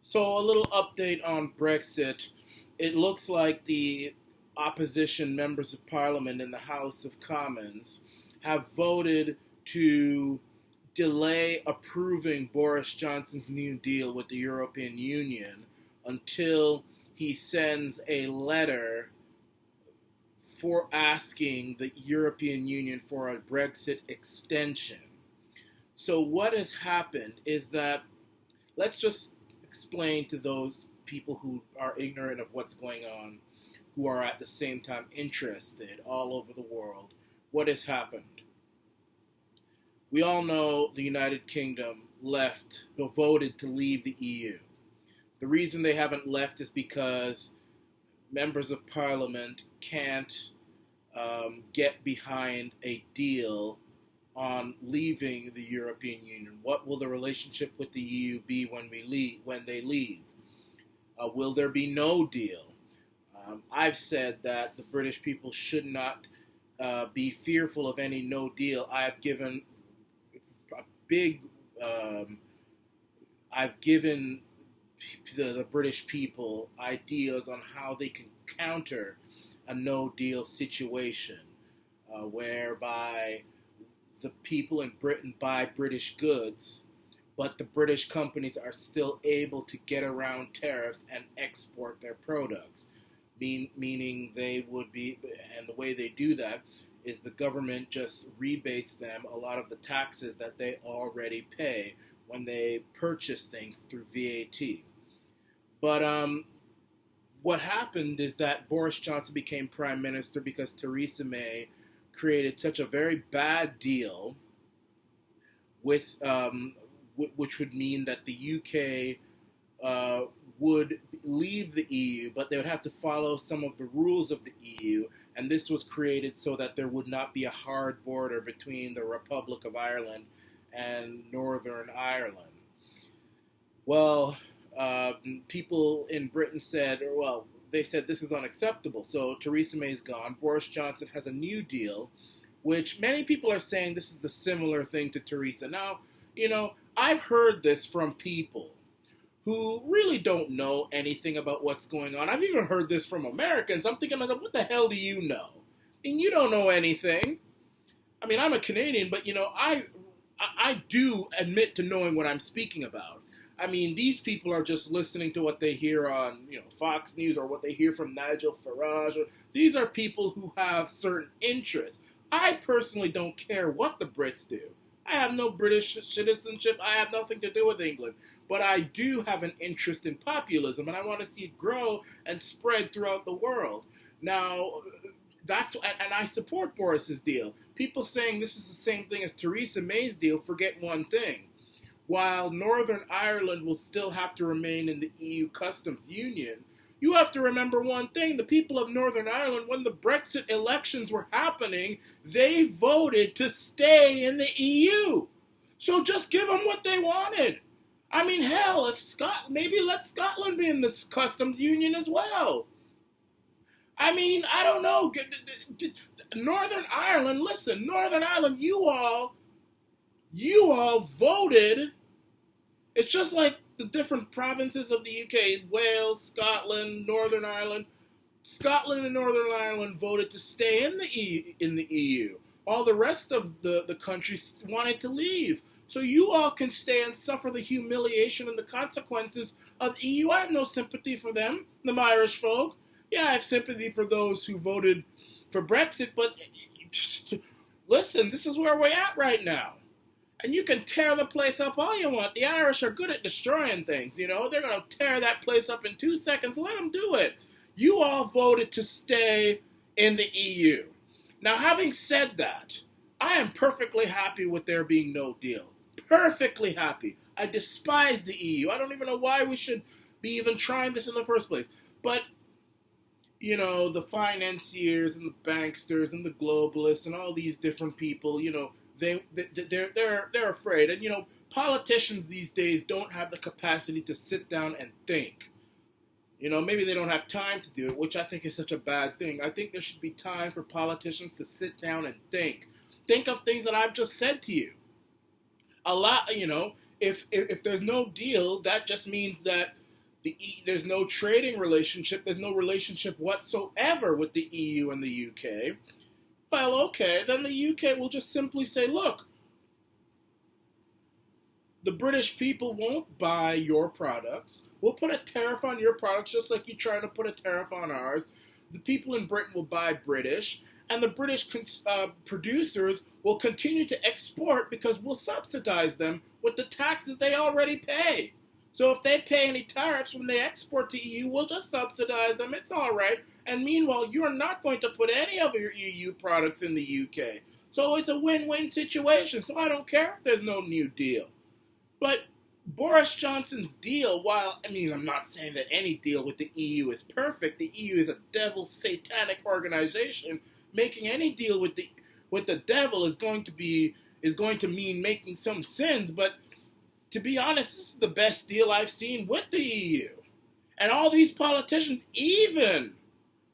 So, a little update on Brexit. It looks like the opposition members of parliament in the House of Commons have voted to delay approving Boris Johnson's New Deal with the European Union until he sends a letter for asking the European Union for a Brexit extension. So, what has happened is that let's just explain to those people who are ignorant of what's going on, who are at the same time interested all over the world, what has happened. We all know the United Kingdom voted to leave the EU. The reason they haven't left is because members of parliament can't get behind a deal on leaving the European Union. What will the relationship with the EU be when they leave? Will there be no deal? I've said that the British people should not be fearful of any no deal. Big, um, I've given the British people ideas on how they can counter a no deal situation, whereby the people in Britain buy British goods, but the British companies are still able to get around tariffs and export their products. Meaning they would be, and the way they do that is the government just rebates them a lot of the taxes that they already pay when they purchase things through VAT. But what happened is that Boris Johnson became prime minister because Theresa May created such a very bad deal with, which would mean that the UK would leave the EU, but they would have to follow some of the rules of the EU, and this was created so that there would not be a hard border between the Republic of Ireland and Northern Ireland. Well, people in Britain said, well, they said this is unacceptable. So Theresa May's gone. Boris Johnson has a new deal, which many people are saying this is the similar thing to Theresa. Now, I've heard this from people who really don't know anything about what's going on. I've even heard this from Americans. I'm thinking, what the hell do you know? I mean, you don't know anything. I mean, I'm a Canadian, but I do admit to knowing what I'm speaking about. I mean, these people are just listening to what they hear on, Fox News or what they hear from Nigel Farage. These are people who have certain interests. I personally don't care what the Brits do. I have no British citizenship. I have nothing to do with England. But I do have an interest in populism, and I want to see it grow and spread throughout the world. Now, and I support Boris's deal. People saying this is the same thing as Theresa May's deal forget one thing. While Northern Ireland will still have to remain in the EU customs union, you have to remember one thing. The people of Northern Ireland, when the Brexit elections were happening, they voted to stay in the EU. So just give them what they wanted. I mean, hell, maybe let Scotland be in this customs union as well. I mean, I don't know. Northern Ireland, listen, Northern Ireland, you all voted. It's just like the different provinces of the UK, Wales, Scotland, Northern Ireland. Scotland and Northern Ireland voted to stay in the EU. All the rest of the countries wanted to leave. So you all can stay and suffer the humiliation and the consequences of the EU. I have no sympathy for them, the Irish folk. Yeah, I have sympathy for those who voted for Brexit, but listen, this is where we're at right now. And you can tear the place up all you want. The Irish are good at destroying things, They're going to tear that place up in 2 seconds. Let them do it. You all voted to stay in the EU. Now, having said that, I am perfectly happy with there being no deal. Perfectly happy. I despise the EU. I don't even know why we should be even trying this in the first place. But, the financiers and the banksters and the globalists and all these different people, they're afraid. And, politicians these days don't have the capacity to sit down and think. Maybe they don't have time to do it, which I think is such a bad thing. I think there should be time for politicians to sit down and think. Think of things that I've just said to you. A lot, if there's no deal, that just means that There's no trading relationship. There's no relationship whatsoever with the EU and the UK. Well, okay, then the UK will just simply say, look, the British people won't buy your products. We'll put a tariff on your products just like you're trying to put a tariff on ours. The people in Britain will buy British, and the British producers will continue to export because we'll subsidize them with the taxes they already pay. So if they pay any tariffs when they export to EU, we'll just subsidize them. It's all right. And meanwhile, you're not going to put any of your EU products in the UK. So it's a win-win situation. So I don't care if there's no new deal. But Boris Johnson's deal, while, I'm not saying that any deal with the EU is perfect. The EU is a devil's satanic organization. Making any deal with the devil is going to mean making some sins. But to be honest, this is the best deal I've seen with the EU. And all these politicians, even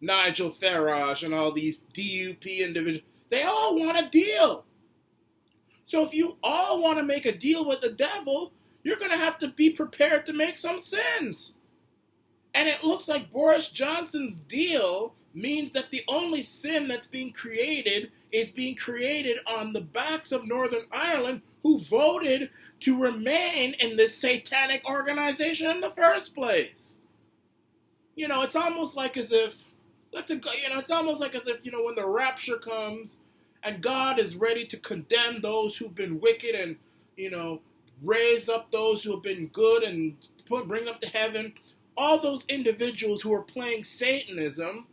Nigel Farage and all these DUP individuals, they all want a deal. So if you all want to make a deal with the devil, you're going to have to be prepared to make some sins. And it looks like Boris Johnson's deal means that the only sin that's being created is being created on the backs of Northern Ireland, who voted to remain in this satanic organization in the first place. It's almost like as if, when the rapture comes and God is ready to condemn those who've been wicked and, raise up those who have been good and bring up to heaven, all those individuals who are playing Satanism,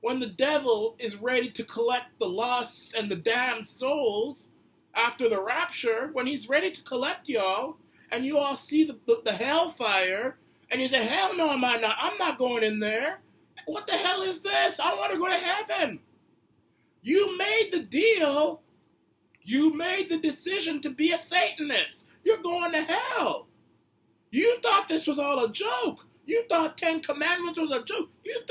when the devil is ready to collect the lost and the damned souls after the rapture, when he's ready to collect y'all, and you all see the hellfire, and you say, hell no, I'm not going in there. What the hell is this? I want to go to heaven. You made the deal. You made the decision to be a Satanist. You're going to hell. You thought this was all a joke. You thought 10 Commandments was a joke. You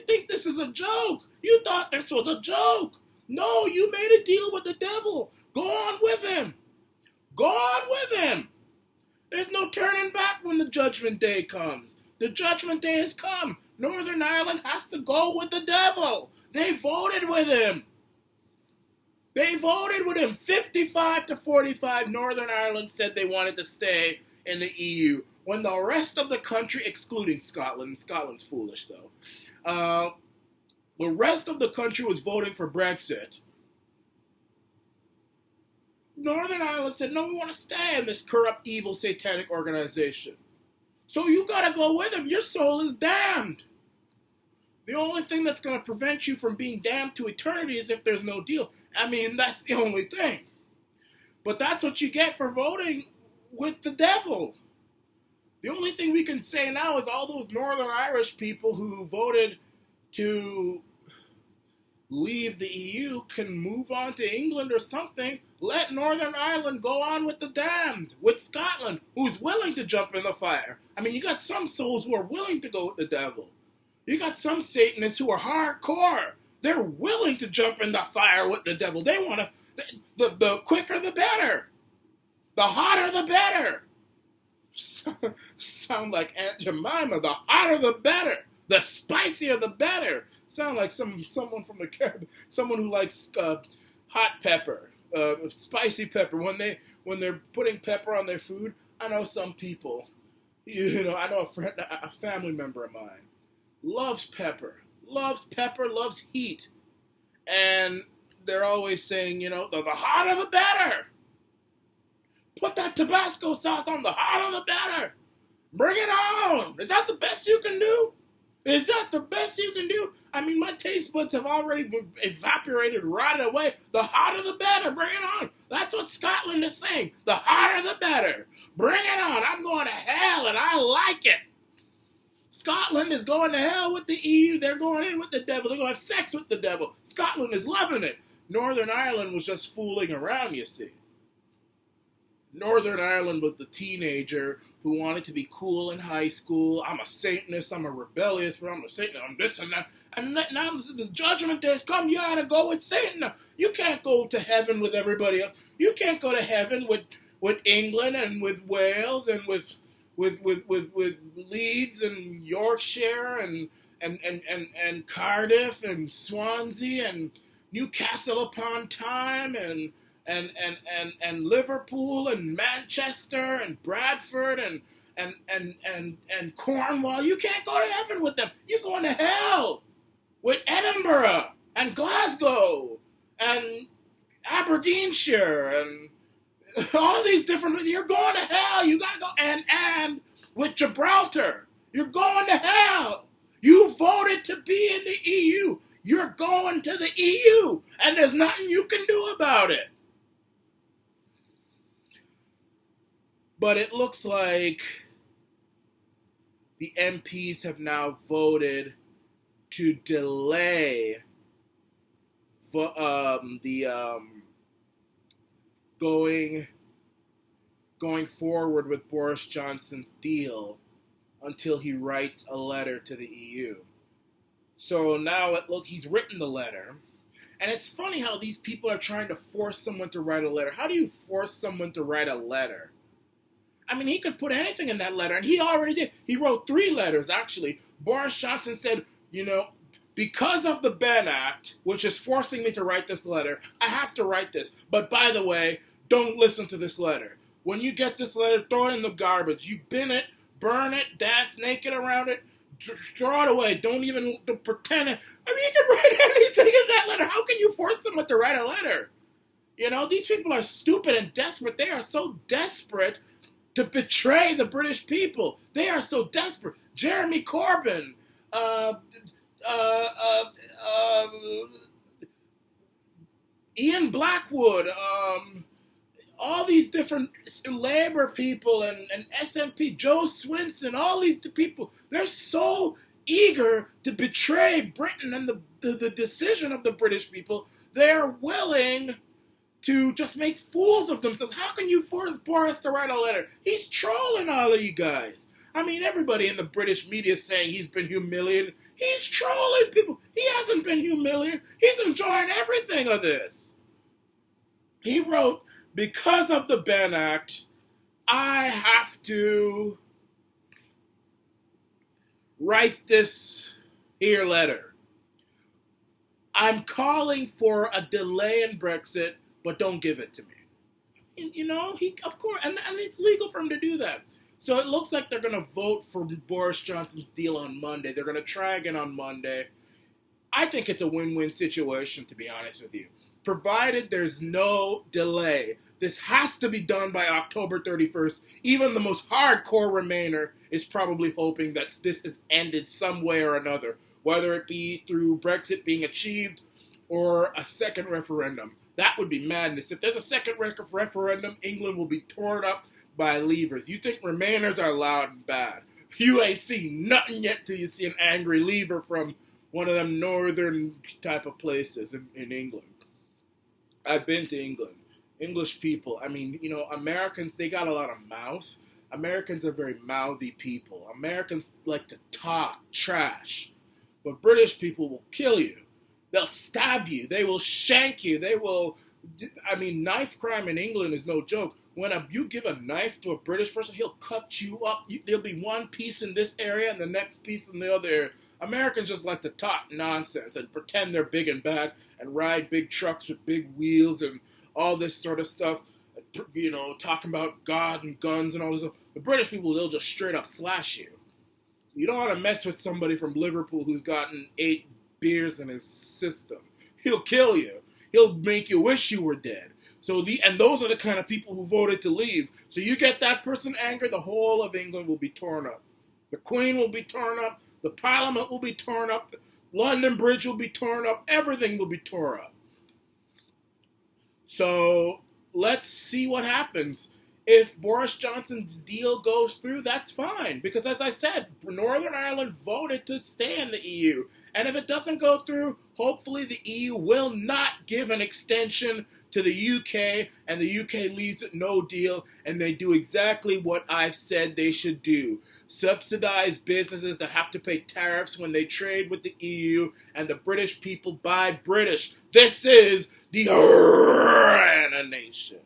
think this is a joke. You thought this was a joke. No, you made a deal with the devil. Go on with him. Go on with him. There's no turning back when the judgment day comes. The judgment day has come. Northern Ireland has to go with the devil. They voted with him. 55-45, Northern Ireland said they wanted to stay in the EU. When the rest of the country, excluding Scotland, Scotland's foolish though, the rest of the country was voting for Brexit, Northern Ireland said, no, we want to stay in this corrupt, evil, satanic organization. So you gotta go with them. Your soul is damned. The only thing that's going to prevent you from being damned to eternity is if there's no deal. That's the only thing. But that's what you get for voting with the devil. The only thing we can say now is all those Northern Irish people who voted to leave the EU can move on to England or something. Let Northern Ireland go on with the damned, with Scotland, who's willing to jump in the fire. You got some souls who are willing to go with the devil. You got some Satanists who are hardcore. They're willing to jump in the fire with the devil. They want to, the quicker the better. The hotter the better. Sound like Aunt Jemima. The hotter the better. The spicier the better. Sound like someone from the Caribbean, someone who likes hot pepper, spicy pepper. When they're putting pepper on their food, I know some people, I know a family member of mine, loves pepper, loves heat. And they're always saying, the hotter the better. Put that Tabasco sauce on, the hotter the better. Bring it on. Is that the best you can do? Is that the best you can do? My taste buds have already evaporated right away. The hotter the better. Bring it on. That's what Scotland is saying. The hotter the better. Bring it on. I'm going to hell and I like it. Scotland is going to hell with the EU. They're going in with the devil. They're going to have sex with the devil. Scotland is loving it. Northern Ireland was just fooling around, you see. Northern Ireland was the teenager who wanted to be cool in high school. I'm a Satanist. I'm a rebellious. I'm a Satanist. I'm this and that. And now the judgment day has come. You ought to go with Satan. You can't go to heaven with everybody else. You can't go to heaven with England and with Wales and with with Leeds and Yorkshire and Cardiff and Swansea and Newcastle upon Tyne and Liverpool and Manchester and Bradford and Cornwall. You can't go to heaven with them. You're going to hell with Edinburgh and Glasgow and Aberdeenshire and all these different. You're going to hell. You gotta go and with Gibraltar, you're going to hell. You voted to be in the EU. You're going to the EU, and there's nothing you can do about it. But it looks like the MPs have now voted to delay going forward with Boris Johnson's deal until he writes a letter to the EU. So now he's written the letter. And it's funny how these people are trying to force someone to write a letter. How do you force someone to write a letter? I mean, he could put anything in that letter, and he already did. He wrote 3 letters, actually. Boris Johnson said, because of the Ben Act, which is forcing me to write this letter, I have to write this. But by the way, don't listen to this letter. When you get this letter, throw it in the garbage. You bin it, burn it, dance naked around it, throw it away. Don't even pretend it. I mean, you can write anything in that letter. How can you force someone to write a letter? These people are stupid and desperate. They are so desperate to betray the British people. They are so desperate. Jeremy Corbyn, Ian Blackwood, all these different Labour people and SNP, Joe Swinson, all these people, they're so eager to betray Britain and the decision of the British people, they're willing to just make fools of themselves. How can you force Boris to write a letter? He's trolling all of you guys. I mean, everybody in the British media is saying he's been humiliated. He's trolling people. He hasn't been humiliated. He's enjoying everything of this. He wrote, because of the Ben Act, I have to write this here letter. I'm calling for a delay in Brexit, but don't give it to me. He, of course, and it's legal for him to do that. So it looks like they're going to vote for Boris Johnson's deal on Monday. They're going to try again on Monday. I think it's a win-win situation, to be honest with you. Provided there's no delay. This has to be done by October 31st. Even the most hardcore Remainer is probably hoping that this is ended some way or another, whether it be through Brexit being achieved or a second referendum. That would be madness. If there's a second referendum, England will be torn up by Leavers. You think Remainers are loud and bad. You ain't seen nothing yet till you see an angry Leaver from one of them northern type of places in England. I've been to England. English people, I mean, Americans, they got a lot of mouth. Americans are very mouthy people. Americans like to talk trash. But British people will kill you. They'll stab you. They will shank you. Knife crime in England is no joke. When you give a knife to a British person, he'll cut you up. There'll be one piece in this area and the next piece in the other area. Americans just like to talk nonsense and pretend they're big and bad and ride big trucks with big wheels and all this sort of stuff. Talking about God and guns and all this stuff. The British people, they'll just straight up slash you. You don't want to mess with somebody from Liverpool who's gotten 8 beers in his system. He'll kill you. He'll make you wish you were dead. And those are the kind of people who voted to leave. So you get that person angry, the whole of England will be torn up. The Queen will be torn up. The Parliament will be torn up. London Bridge will be torn up. Everything will be torn up. So let's see what happens. If Boris Johnson's deal goes through, that's fine. Because as I said, Northern Ireland voted to stay in the EU. And if it doesn't go through, hopefully the EU will not give an extension to the UK, and the UK leaves it no deal, and they do exactly what I've said they should do. Subsidize businesses that have to pay tariffs when they trade with the EU, and the British people buy British. This is the Arana Nation.